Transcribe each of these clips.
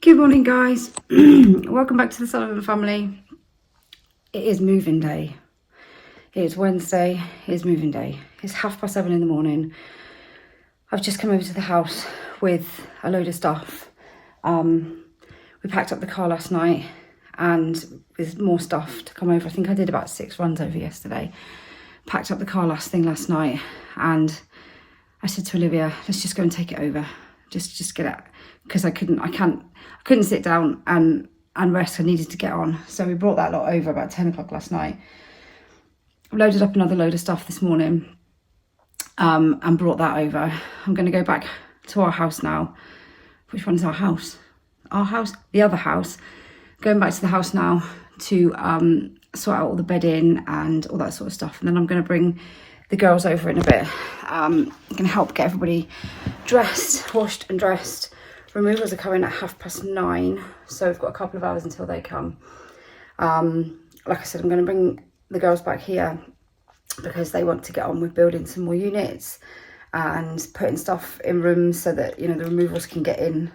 Good morning, guys. Welcome back to the Sullivan family. It is moving day. It is Wednesday. It is moving day. It's 7:30 in the morning. I've just come over to the house with a load of stuff. We packed up the car last night and with more stuff to come over. I think I did about 6 runs over yesterday. Packed up the car last night and I said to Olivia, let's just go and take it over. Just get it, because I couldn't sit down and rest. I needed to get on. So we brought that lot over about 10 o'clock last night. Loaded up another load of stuff this morning and brought that over. I'm going to go back to our house now. Which one's our house? Our house? The other house. Going back to the house now to sort out all the bedding and all that sort of stuff. And then I'm going to bring the girls over in a bit. I'm going to help get everybody dressed, washed and dressed. Removals are coming at 9:30, so we've got a couple of hours until they come. Like I said, I'm going to bring the girls back here because they want to get on with building some more units and putting stuff in rooms so that, you know, the removals can get in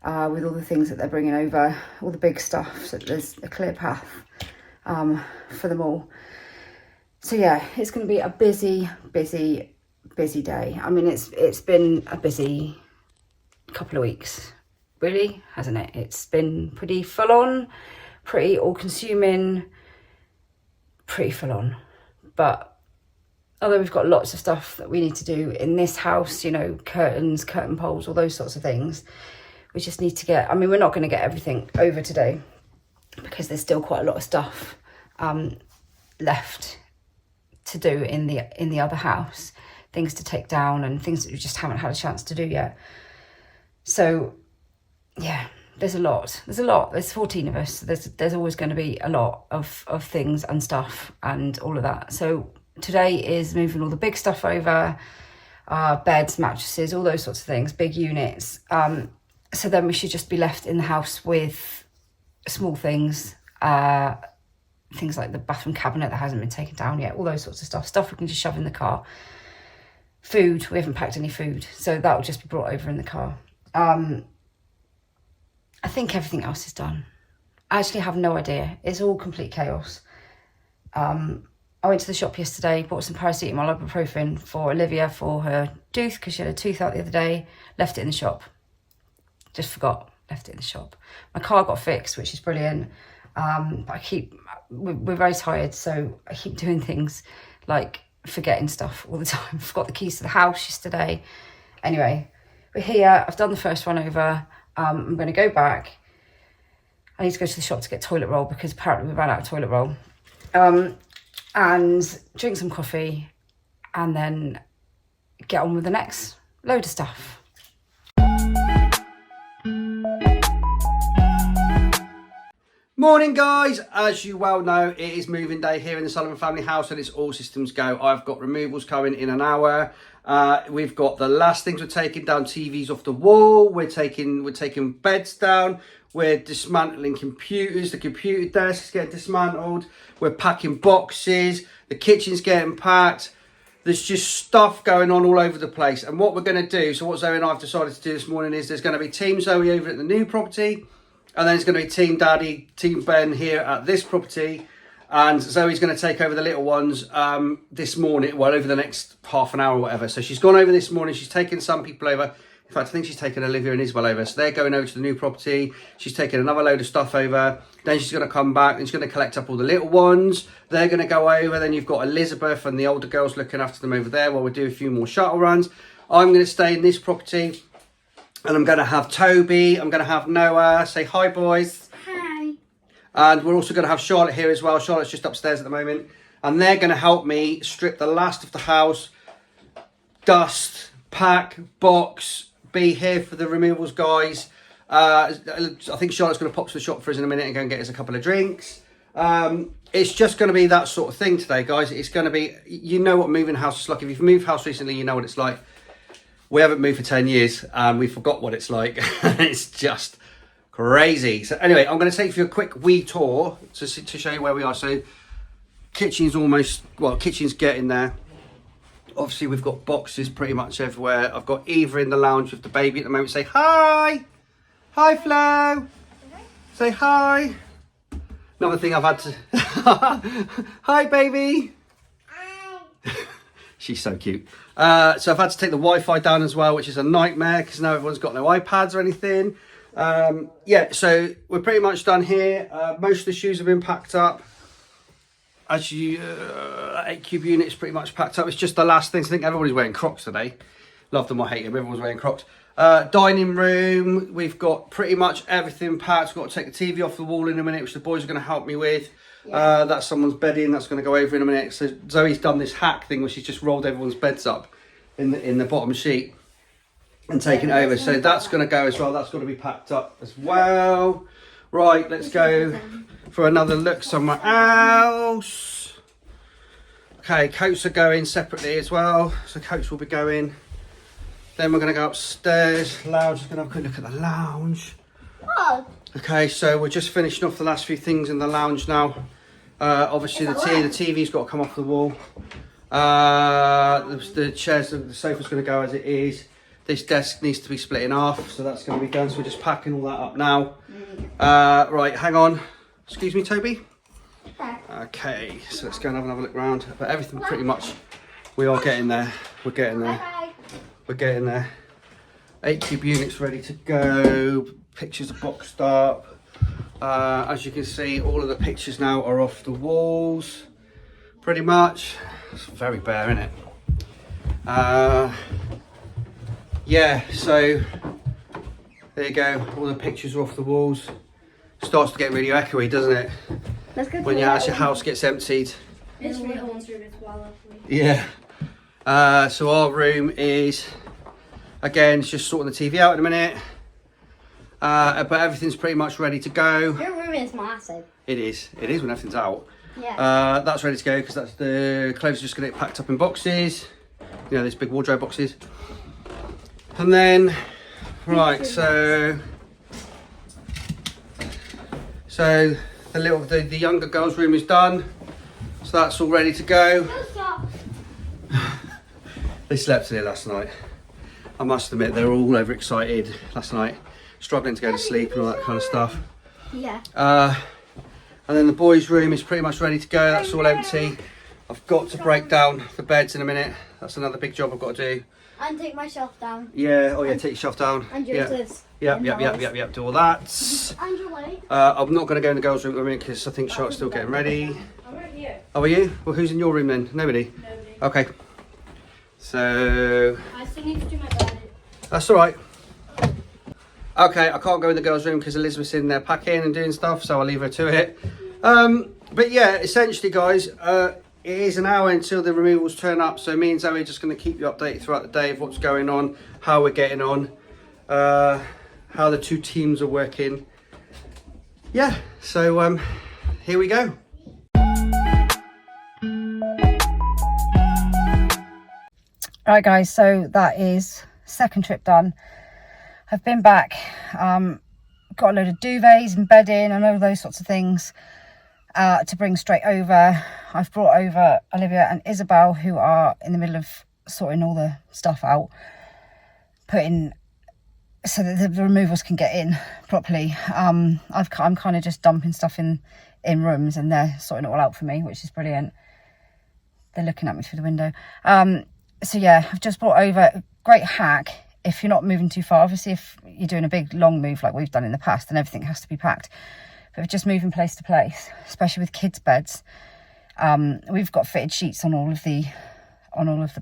with all the things that they're bringing over, all the big stuff, so that there's a clear path for them all. So yeah, it's going to be a busy day. I mean, it's been a busy couple of weeks, really, hasn't it? It's been pretty full on, pretty all consuming, pretty full on. But although we've got lots of stuff that we need to do in this house, you know, curtains, curtain poles, all those sorts of things, we just need to get, I mean, we're not going to get everything over today because there's still quite a lot of stuff left to do in the other house, things to take down and things that we just haven't had a chance to do yet. So yeah, there's a lot. There's 14 of us. So there's always going to be a lot of things and stuff and all of that. So today is moving all the big stuff over, beds, mattresses, all those sorts of things, big units. So then we should just be left in the house with small things, things like the bathroom cabinet that hasn't been taken down yet, all those sorts of stuff we can just shove in the car. Food, we haven't packed any food, so that will just be brought over in the car. I think everything else is done. I actually have no idea. It's all complete chaos. I went to the shop yesterday, bought some paracetamol, ibuprofen for Olivia for her tooth, because she had a tooth out the other day, left it in the shop. Just forgot, left it in the shop. My car got fixed, which is brilliant. But we're very tired, so I keep doing things like forgetting stuff all the time. Forgot the keys to the house yesterday. Anyway, we're here. I've done the first run over. I'm going to go back. I need to go to the shop to get toilet roll because apparently we ran out of toilet roll. And drink some coffee and then get on with the next load of stuff. Morning guys, as you well know, it is moving day here in the Sullivan family house and it's all systems go. I've got removals coming in an hour. We've got the last things we're taking down, TVs off the wall, we're taking beds down, we're dismantling computers, the computer desk is getting dismantled, we're packing boxes, the kitchen's getting packed. There's just stuff going on all over the place. And what we're going to do, so what Zoe and I have decided to do this morning is there's going to be Team Zoe over at the new property. And then it's going to be Team Daddy, Team Ben here at this property. And Zoe's going to take over the little ones this morning, well, over the next half an hour or whatever. So she's gone over this morning. She's taken some people over. In fact, I think she's taken Olivia and Isabel over. So they're going over to the new property. She's taken another load of stuff over. Then she's going to come back and she's going to collect up all the little ones. They're going to go over. Then you've got Elizabeth and the older girls looking after them over there while we do a few more shuttle runs. I'm going to stay in this property. And I'm going to have Toby, I'm going to have Noah. Say hi, boys. Hi. And we're also going to have Charlotte here as well. Charlotte's just upstairs at the moment. And they're going to help me strip the last of the house, dust, pack, box, be here for the removals guys. I think Charlotte's going to pop to the shop for us in a minute and go and get us a couple of drinks. It's just going to be that sort of thing today, guys. It's going to be, you know what moving house is like. If you've moved house recently, you know what it's like. We haven't moved for 10 years and we forgot what it's like. It's just crazy. So anyway, I'm going to take you for a quick wee tour to show you where we are. So kitchen's kitchen's getting there. Obviously, we've got boxes pretty much everywhere. I've got Eva in the lounge with the baby at the moment. Say hi. Hi, Flo. Say hi. Another thing I've had to... Hi, baby. She's so cute. So I've had to take the Wi-Fi down as well, which is a nightmare because now everyone's got no iPads or anything. Yeah, so we're pretty much done here. Most of the shoes have been packed up. As you, 8-cube unit's pretty much packed up. It's just the last things. I think everybody's wearing Crocs today. Love them or hate them, everyone's wearing Crocs. Dining room, we've got pretty much everything packed. We've got to take the TV off the wall in a minute, which the boys are going to help me with. Yeah. That's someone's bedding, that's going to go over in a minute. So Zoe's done this hack thing where she's just rolled everyone's beds up in the bottom sheet and taken it over. So that's going to go as well. That's got to be packed up as well. Right, let's go for another look somewhere else. Okay, coats are going separately as well. So coats will be going. Then we're going to go upstairs. Lounge is going to have a quick look at the lounge. Oh. Okay, so we're just finishing off the last few things in the lounge now. Obviously the TV's got to come off the wall. The chairs, the sofa's going to go as it is. This desk needs to be split in half, so that's going to be done. So we're just packing all that up now. Right, hang on. Excuse me, Toby. Okay, so let's go and have another look around. But everything pretty much, we are getting there. We're getting there. We're getting there. 8-cube units ready to go. Pictures are boxed up. As you can see, all of the pictures now are off the walls. Pretty much. It's very bare, isn't it? Yeah, so there you go. All the pictures are off the walls. Starts to get really echoey, doesn't it? When your house gets emptied. Yeah. So our room is, again, it's just sorting the TV out in a minute. But everything's pretty much ready to go. Your room is massive. It is when everything's out. Yeah. That's ready to go because that's the clothes are just going to get packed up in boxes. You know, these big wardrobe boxes. And then, right, so the younger girls' room is done. So that's all ready to go. They slept in here last night. I must admit, they were all overexcited last night, struggling to go to sleep and all that kind of stuff. Yeah. And then the boys' room is pretty much ready to go. That's all empty. I've got to break down the beds in a minute. That's another big job I've got to do. And take my shelf down. Yeah, oh yeah, take your shelf down. And yours. Yep, do all that. And your light. I'm not going to go in the girls' room at the minute because I think Charlotte's still getting ready. I'm right here. Oh, are you? Well, who's in your room then? Nobody? Nobody. Okay. So... I still need to do my bed. That's all right. Okay, I can't go in the girls' room because Elizabeth's in there packing and doing stuff, so I'll leave her to it. But yeah, essentially, guys, it is an hour until the removals turn up, so me and Zoe are just going to keep you updated throughout the day of what's going on, how we're getting on, how the two teams are working. Yeah, so here we go. Right guys, so that is second trip done. I've been back, got a load of duvets and bedding and all those sorts of things to bring straight over. I've brought over Olivia and Isabel, who are in the middle of sorting all the stuff out, putting so that the removals can get in properly. I'm kind of just dumping stuff in rooms and they're sorting it all out for me, which is brilliant. They're looking at me through the window. So yeah, I've just brought over. Great hack if you're not moving too far. Obviously, if you're doing a big long move like we've done in the past, then everything has to be packed. But just moving place to place, especially with kids' beds, we've got fitted sheets on all of the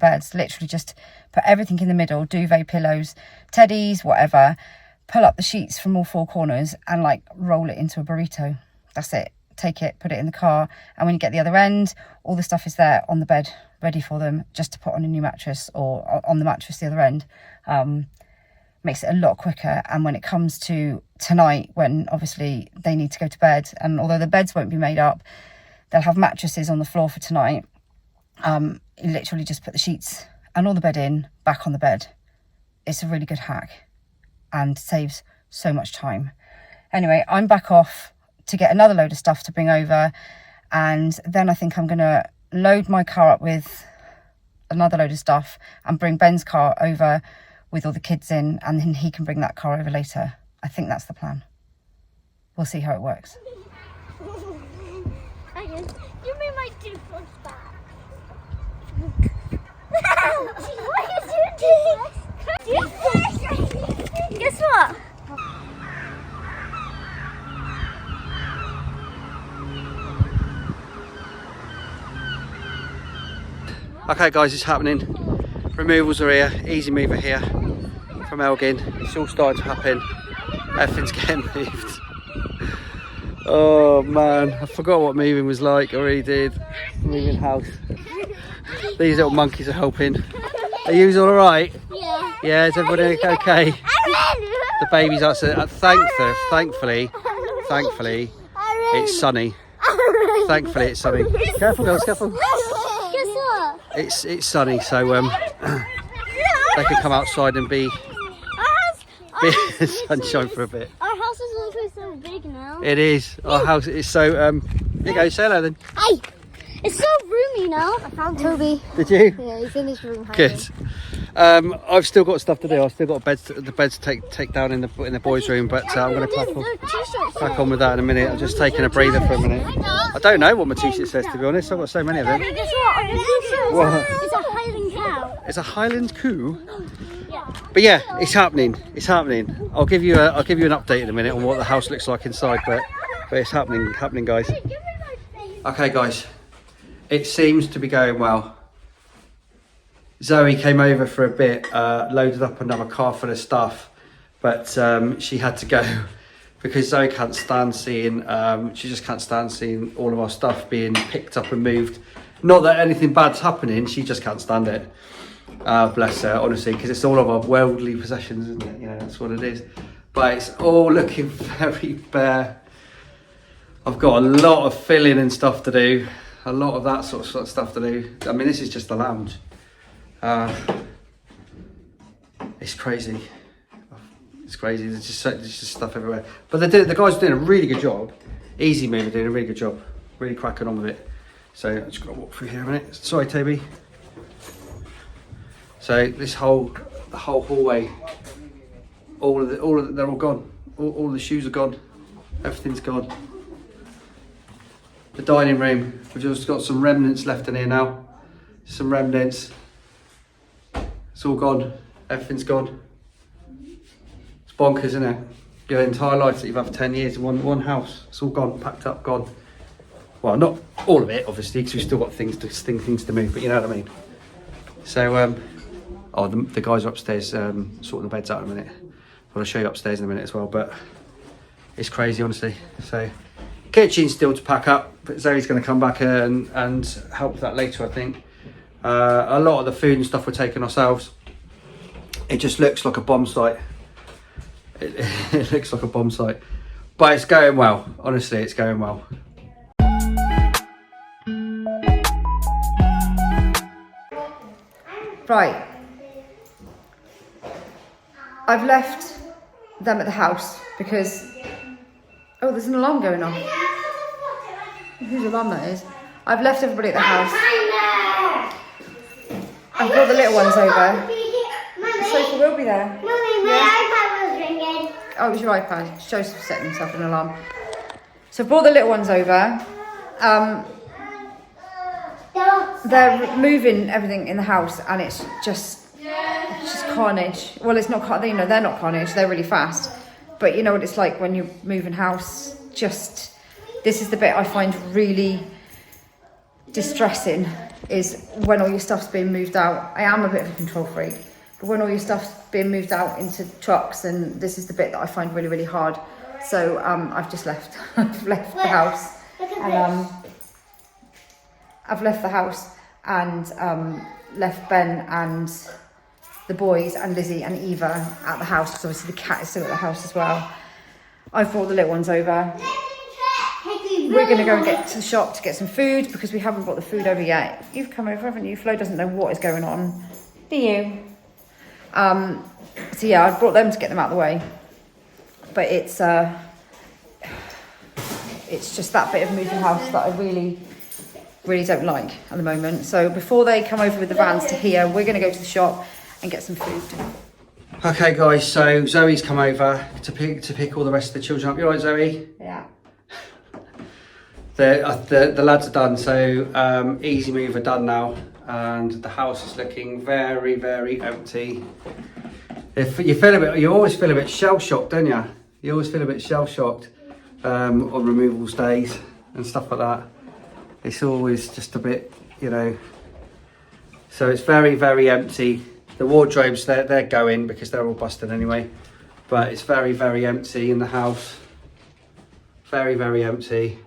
beds. Literally just put everything in the middle, duvet, pillows, teddies, whatever. Pull up the sheets from all four corners and like roll it into a burrito. That's it. Take it, put it in the car, and when you get the other end, all the stuff is there on the bed, ready for them, just to put on a new mattress or on the mattress the other end. Makes it a lot quicker. And when it comes to tonight, when obviously they need to go to bed, and although the beds won't be made up, they'll have mattresses on the floor for tonight. You literally just put the sheets and all the bedding back on the bed. It's a really good hack and saves so much time. Anyway, I'm back off to get another load of stuff to bring over, and then I think I'm going to load my car up with another load of stuff and bring Ben's car over with all the kids in, and then he can bring that car over later. I think that's the plan. We'll see how it works. You made my toothbrush back. What are you doing? Guess what? Okay guys, it's happening. Removals are here, easy mover here from Elgin. It's all starting to happen. Everything's getting moved. Oh man, I forgot what moving was like, I really did. Moving house. These little monkeys are helping. Are you all alright? Yeah. Yeah, is everybody okay? The baby's outside. Thankfully, it's sunny. Thankfully, it's sunny. Careful, girls, careful. Guess what? It's sunny, so they can come outside and be sunshine for a bit. Our house is looking so big now. It is. Our house is so. Here you go. Say hello then. Hey, it's so roomy now. I found Toby. Did you? Yeah, he's in his room. Good. I've still got stuff to do. I've still got the bed to take down in the boys' room, but I'm going to crack on with that in a minute. I'm just taking a breather for a minute. I don't know what my t-shirt says, to be honest. I've got so many of them. Guess what? On your t-shirt, What? it's a Highland cow. It's a Highland coo. Yeah. But yeah, it's happening. It's happening. I'll give you an update in a minute on what the house looks like inside, but it's happening, guys. Okay, guys. It seems to be going well. Zoe came over for a bit, loaded up another car full of stuff, but she had to go because Zoe can't stand seeing. She just can't stand seeing all of our stuff being picked up and moved. Not that anything bad's happening, she just can't stand it. Bless her, honestly, because it's all of our worldly possessions, isn't it? You know, that's what it is. But it's all looking very bare. I've got a lot of filling and stuff to do. A lot of that sort of stuff to do. I mean, this is just the lounge. It's crazy. It's crazy. There's just stuff everywhere. But the guys are doing a really good job. Easy Move are doing a really good job. Really cracking on with it. So I'm just gonna walk through here a minute. Sorry, Toby. So the whole hallway, they're all gone. All the shoes are gone. Everything's gone. The dining room, we've just got some remnants left in here now. Some remnants. It's all gone. Everything's gone. It's bonkers, isn't it? Your entire life that you've had for 10 years in one house. It's all gone, packed up, gone. Well, not all of it, obviously, because we've still got things to move, but you know what I mean. So, the guys are upstairs sorting the beds out in a minute. I'll show you upstairs in a minute as well, but it's crazy, honestly. So, kitchen's still to pack up, but Zoe's going to come back and help with that later, I think. A lot of the food and stuff we're taking ourselves. It just looks like a bomb site. It looks like a bomb site, but it's going well. Honestly, it's going well. Right. I've left them at the house because... Oh, there's an alarm going on. Whose alarm that is? I've left everybody at the house. I've brought the little ones over. Sophie will be there. Mummy, my iPad was ringing. Oh, it was your iPad. Joseph set himself an alarm. So I've brought the little ones over. They're moving everything in the house, and it's just carnage. Well, it's not carnage. You know, they're not carnage. They're really fast. But you know what it's like when you're moving house. Just this is the bit I find really distressing, is when all your stuff's being moved out. I am a bit of a control freak, but when all your stuff's being moved out into trucks, and this is the bit that I find really, really hard. So I've just left. I've left the house, and I've left the house and left Ben and the boys and Lizzie and Eva at the house, because obviously the cat is still at the house as well. I've brought the little ones over. We're going to go and get to the shop to get some food, because we haven't brought the food over yet. You've come over, haven't you? Flo doesn't know what is going on. Do you? So yeah, I brought them to get them out of the way. But it's just that bit of moving house that I really don't like at the moment. So before they come over with the vans to here, we're going to go to the shop and get some food. Okay guys, so Zoe's come over to pick all the rest of the children up. You alright, Zoe? Yeah. The lads are done, so easy move are done now, and the house is looking very, very empty. If you always feel a bit shell shocked, don't you? You always feel a bit shell shocked on removals days and stuff like that. It's always just a bit, you know. So it's very, very empty. The wardrobes, they're going because they're all busted anyway. But it's very, very empty in the house. Very, very empty.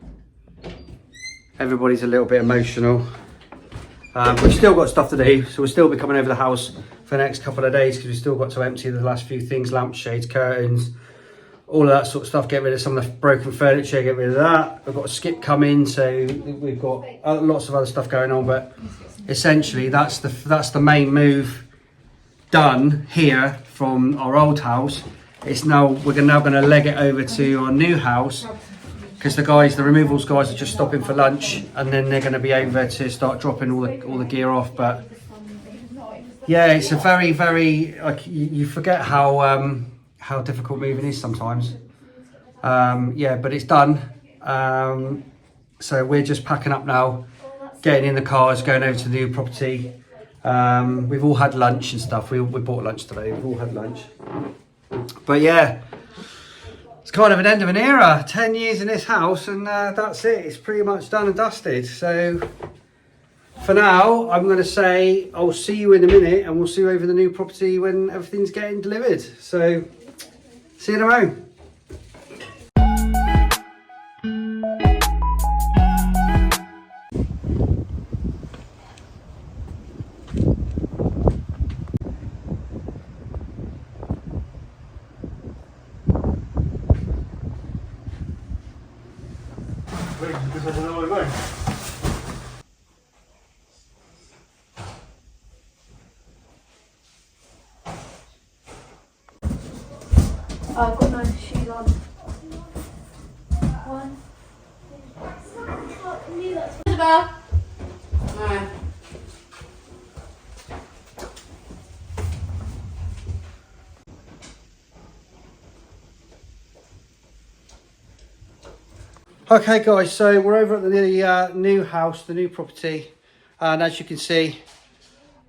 Everybody's a little bit emotional. We've still got stuff to do, so we'll still be coming over the house for the next couple of days because we've still got to empty the last few things, lampshades, curtains, all of that sort of stuff, get rid of some of the broken furniture, get rid of that. We've got a skip coming, so we've got lots of other stuff going on, but essentially that's the main move done here from our old house. It's now, we're now going to leg it over to our new house, because the removals guys are just stopping for lunch, and then they're going to be over to start dropping all the gear off. But yeah, it's a very, very, like, you forget how difficult moving is sometimes. Yeah, but it's done. So we're just packing up now, getting in the cars, going over to the new property. We've all had lunch and stuff. We bought lunch today. We've all had lunch. But yeah, it's kind of an end of an era. 10 years in this house, and that's it. It's pretty much done and dusted. So for now, I'm going to say I'll see you in a minute, and we'll see you over the new property when everything's getting delivered. So see you in a moment. I've got no shoes on. One. Isabel. No. Okay guys, so we're over at the new house, the new property, and as you can see,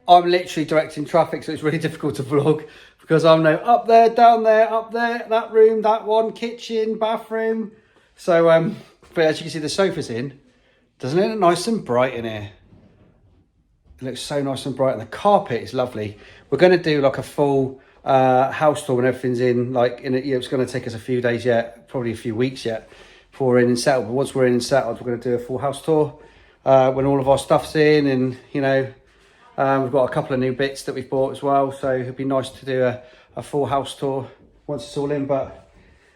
I'm literally directing traffic, so it's really difficult to vlog because I'm now up there, down there, up there, that room, that one, kitchen, bathroom. So but as you can see, the sofa's in. Doesn't it look nice and bright in here? It looks so nice and bright, and the carpet is lovely. We're going to do like a full house tour when everything's in. Like it's going to take us a few days yet, probably a few weeks yet, before we're in and settled. But once we're in and settled, we're going to do a full house tour when all of our stuff's in, and you know, we've got a couple of new bits that we've bought as well. So it'd be nice to do a full house tour once it's all in. But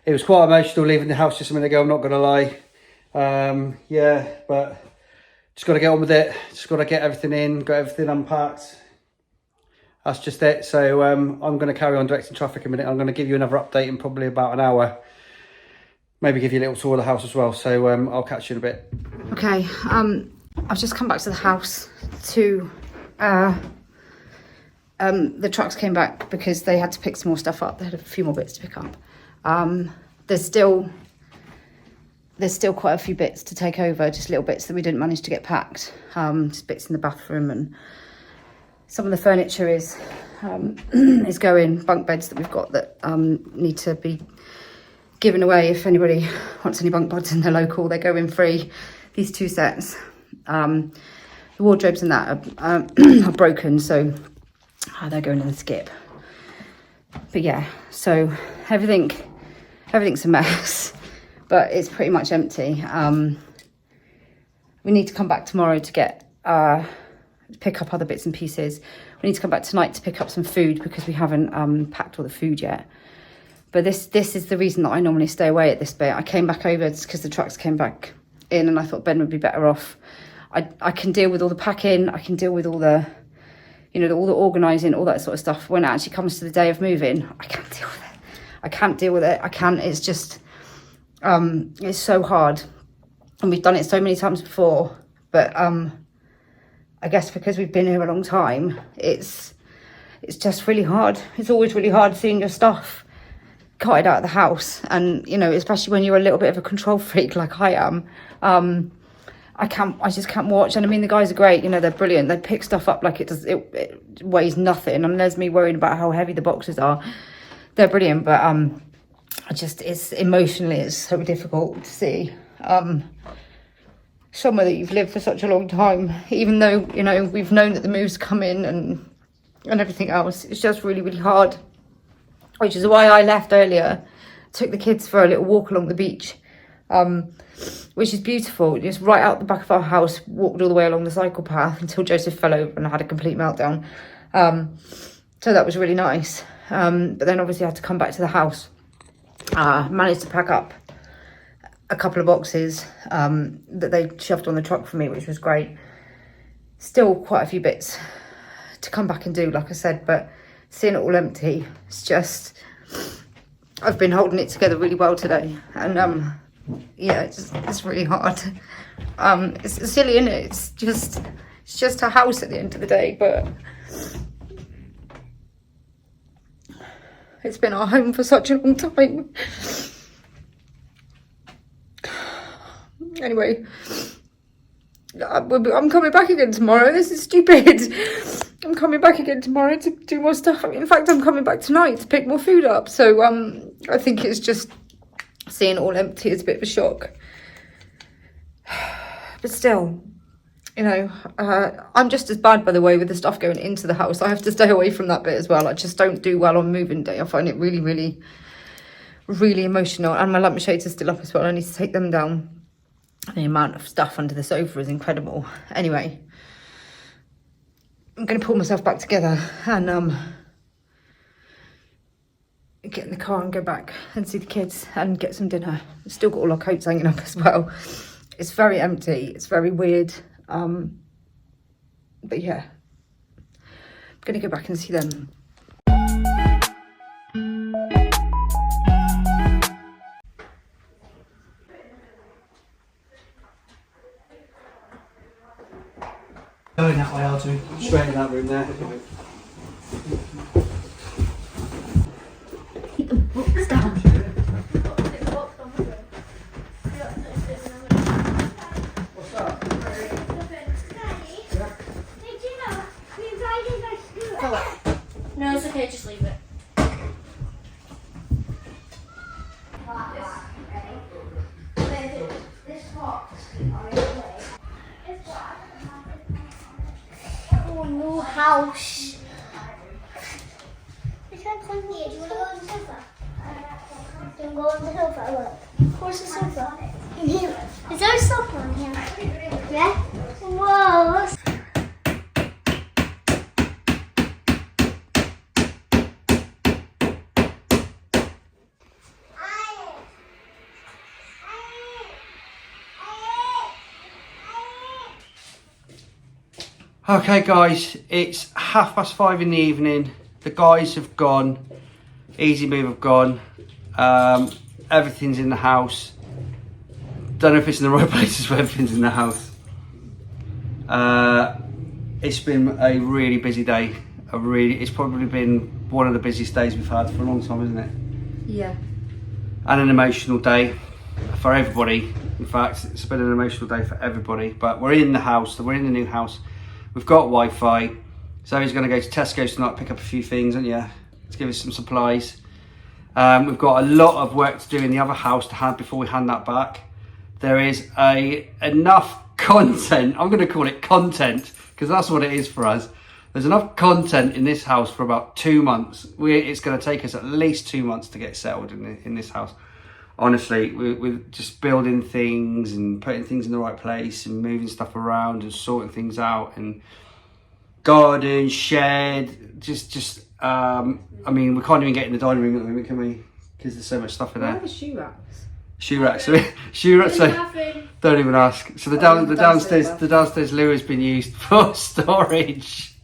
it was quite emotional leaving the house just a minute ago, I'm not going to lie. Yeah, but just got to get on with it. Just got to get everything in, got everything unpacked. That's just it. So I'm going to carry on directing traffic a minute. I'm going to give you another update in probably about an hour. Maybe give you a little tour of the house as well. So I'll catch you in a bit. Okay, I've just come back to the house to the trucks came back because they had to pick some more stuff up. They had a few more bits to pick up. There's still quite a few bits to take over, just little bits that we didn't manage to get packed. Just bits in the bathroom, and some of the furniture is going. Bunk beds that we've got that need to be given away. If anybody wants any bunk beds in the local, they're going free. These 2 sets. The wardrobes and that are broken, so they're going in the skip. But yeah, so everything's a mess, but it's pretty much empty. We need to come back tomorrow to get pick up other bits and pieces. We need to come back tonight to pick up some food because we haven't packed all the food yet. But this is the reason that I normally stay away at this bit. I came back over because the trucks came back in, and I thought Ben would be better off. I can deal with all the packing, I can deal with all the, you know, all the organising, all that sort of stuff. When it actually comes to the day of moving, I can't deal with it. It's just, it's so hard. And we've done it so many times before, but I guess because we've been here a long time, it's it's just really hard. It's always really hard seeing your stuff carted out of the house, and you know, especially when you're a little bit of a control freak like I am. I just can't watch. And I mean, the guys are great, you know, they're brilliant. They pick stuff up like it weighs nothing, and there's me worrying about how heavy the boxes are. They're brilliant, but it's emotionally, it's so difficult to see somewhere that you've lived for such a long time, even though, you know, we've known that the move's come in and everything else. It's just really, really hard, which is why I left earlier, took the kids for a little walk along the beach, which is beautiful. Just right out the back of our house, walked all the way along the cycle path until Joseph fell over and I had a complete meltdown. So that was really nice. But then obviously I had to come back to the house. Managed to pack up a couple of boxes that they shoved on the truck for me, which was great. Still quite a few bits to come back and do, like I said, but seeing it all empty, it's just, I've been holding it together really well today, and yeah, it's really hard. It's silly, isn't it? It's just a house at the end of the day, but it's been our home for such a long time. Anyway, I'm coming back again tomorrow. This is stupid. I'm coming back again tomorrow to do more stuff. In fact, I'm coming back tonight to pick more food up. So I think it's just seeing it all empty is a bit of a shock. But still, you know, I'm just as bad, by the way, with the stuff going into the house. I have to stay away from that bit as well. I just don't do well on moving day. I find it really, really, really emotional. And my lampshades are still up as well. I need to take them down. The amount of stuff under the sofa is incredible. Anyway, I'm going to pull myself back together and get in the car and go back and see the kids and get some dinner. We've still got all our coats hanging up as well. It's very empty. It's very weird. But yeah, I'm going to go back and see them. Going that way, I'll do straight in that room there. Keep the books down. What's that? No, it's okay, just leave it. Oh, no house. Which one's on here? Do you want to go on the sofa? Do you want to go on the sofa? Look. Where's the sofa? In here. Is there a sofa on here? Yeah? Whoa, that's... Okay guys, it's 5:30 in the evening. The guys have gone. Easy Move have gone. Everything's in the house. Don't know if it's in the right places, but everything's in the house. It's been a really busy day. It's probably been one of the busiest days we've had for a long time, isn't it? Yeah. And an emotional day for everybody. In fact, it's been an emotional day for everybody. But we're in the house. We're in the new house. We've got Wi-Fi. Zoe's going to go to Tesco's tonight, pick up a few things, aren't you? To give us some supplies. We've got a lot of work to do in the other house to hand before we hand that back. There is enough content. I'm going to call it content because that's what it is for us. There's enough content in this house for about 2 months. It's going to take us at least 2 months to get settled in this house. Honestly, we're just building things and putting things in the right place and moving stuff around and sorting things out and garden, shed, I mean, we can't even get in the dining room at the moment, can we? Because there's so much stuff in there. Where are the shoe racks? Shoe racks. Shoe racks. So don't even ask. So the downstairs loo has been used for storage.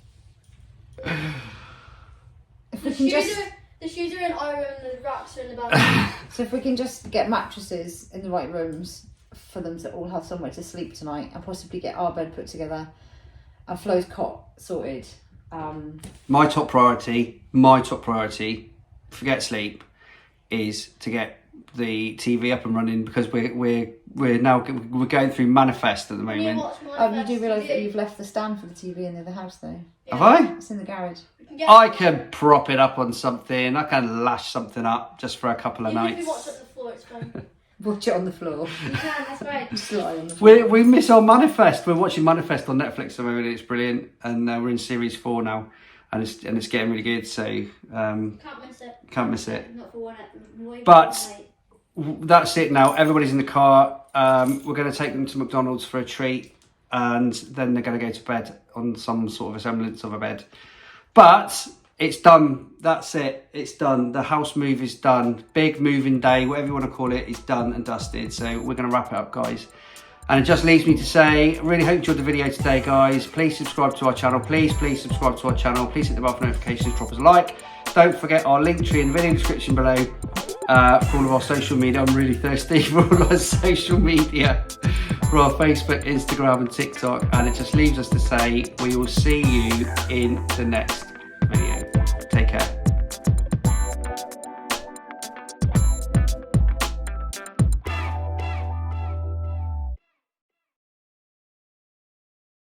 If we can just... The shoes are in our room and the racks are in the bathroom. So if we can just get mattresses in the right rooms for them to all have somewhere to sleep tonight, and possibly get our bed put together and Flo's cot sorted, My top priority, forget sleep, is to get the TV up and running, because we're going through Manifest at the moment. You do realise that you've left the stand for the TV in the other house though? Yeah. Have I? It's in the garage. I can prop it up on something. I can lash something up just for a couple of nights. If you watch it on the floor, it's fine. Watch it on the floor. You can, that's right. Slide on the floor. We miss our Manifest. We're watching Manifest on Netflix at the moment. It's brilliant, and we're in series 4 now, and it's getting really good. So Can't miss it. can't miss it. Not for one. But that's it now. Everybody's in the car. We're going to take them to McDonald's for a treat, and then they're going to go to bed on some sort of a semblance of a bed. But it's done. That's it. It's done. The house move is done. Big moving day, whatever you want to call it, is done and dusted. So we're going to wrap it up, guys. And it just leaves me to say, really hope you enjoyed the video today, guys. Please subscribe to our channel. Please subscribe to our channel. Please hit the bell for notifications. Drop us a like. Don't forget our link tree in the video description below for all of our social media. I'm really thirsty for all our social media, for our Facebook, Instagram and TikTok. And it just leaves us to say, we will see you in the next video.